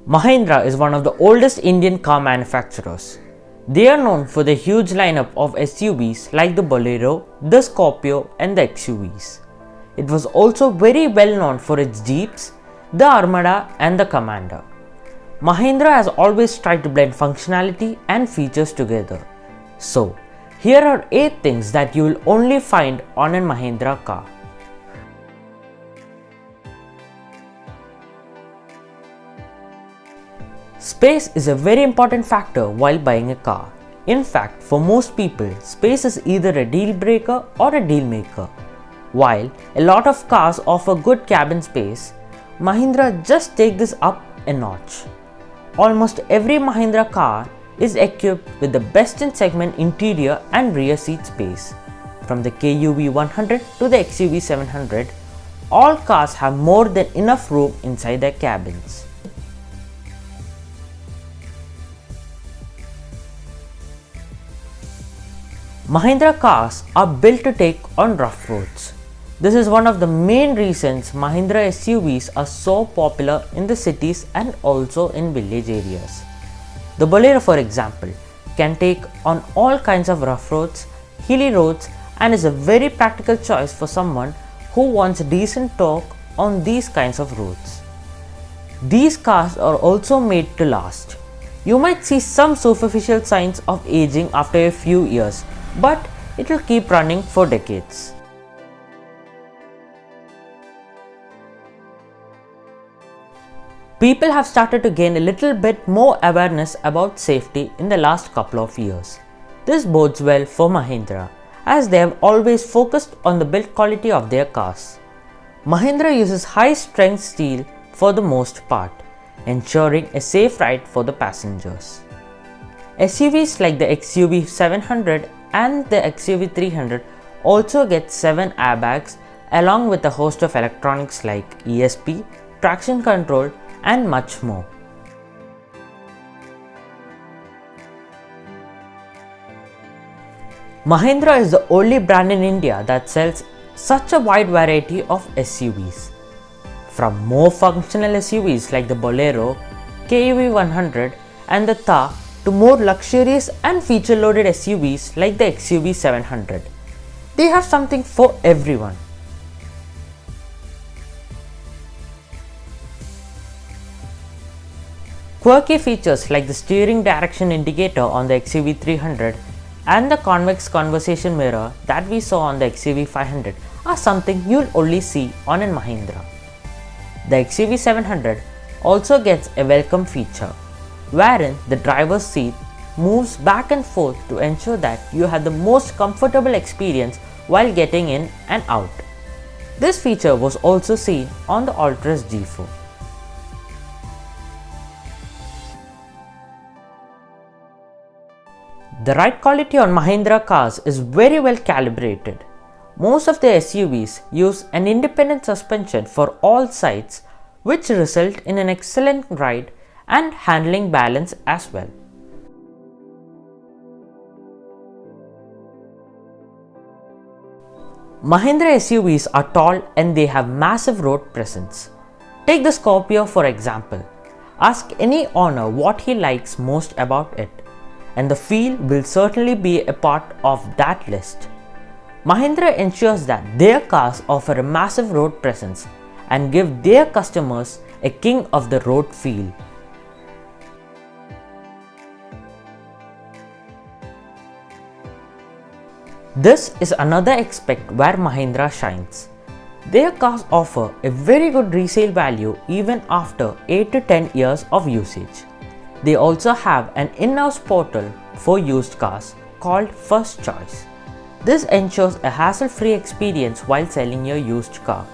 Mahindra is one of the oldest Indian car manufacturers. They are known for the huge lineup of SUVs like the Bolero, the Scorpio and the XUVs. It was also very well known for its Jeeps, the Armada and the Commander. Mahindra has always tried to blend functionality and features together. So, here are 8 things that you will only find on a Mahindra car. Space is a very important factor while buying a car. In fact, for most people, space is either a deal breaker or a deal maker. While a lot of cars offer good cabin space, Mahindra just take this up a notch. Almost every Mahindra car is equipped with the best in segment interior and rear seat space. From the XUV 100 to the XUV 700, all cars have more than enough room inside their cabins. Mahindra cars are built to take on rough roads. This is one of the main reasons Mahindra SUVs are so popular in the cities and also in village areas. The Bolero, for example, can take on all kinds of rough roads, hilly roads, and is a very practical choice for someone who wants decent torque on these kinds of roads. These cars are also made to last. You might see some superficial signs of aging after a few years, but it will keep running for decades. People have started to gain a little bit more awareness about safety in the last couple of years. This bodes well for Mahindra, as they have always focused on the build quality of their cars. Mahindra uses high strength steel for the most part, ensuring a safe ride for the passengers. SUVs like the XUV 700 and the XUV 300 also get 7 airbags along with a host of electronics like ESP, traction control and much more. Mahindra is the only brand in India that sells such a wide variety of SUVs. From more functional SUVs like the Bolero, XUV 100 and the Thar to more luxurious and feature-loaded SUVs like the XUV 700. They have something for everyone. Quirky features like the steering direction indicator on the XUV 300 and the convex conversation mirror that we saw on the XUV 500 are something you'll only see on a Mahindra. The XUV 700 also gets a welcome feature, wherein the driver's seat moves back and forth to ensure that you have the most comfortable experience while getting in and out. This feature was also seen on the Altis G4. The ride quality on Mahindra cars is very well calibrated. Most of the SUVs use an independent suspension for all sides, which result in an excellent ride and handling balance as well. Mahindra SUVs are tall and they have massive road presence. Take the Scorpio for example. Ask any owner what he likes most about it, and the feel will certainly be a part of that list. Mahindra ensures that their cars offer a massive road presence and give their customers a king of the road feel. This is another aspect where Mahindra shines. Their cars offer a very good resale value even after 8 to 10 years of usage. They also have an in-house portal for used cars called First Choice. This ensures a hassle-free experience while selling your used car.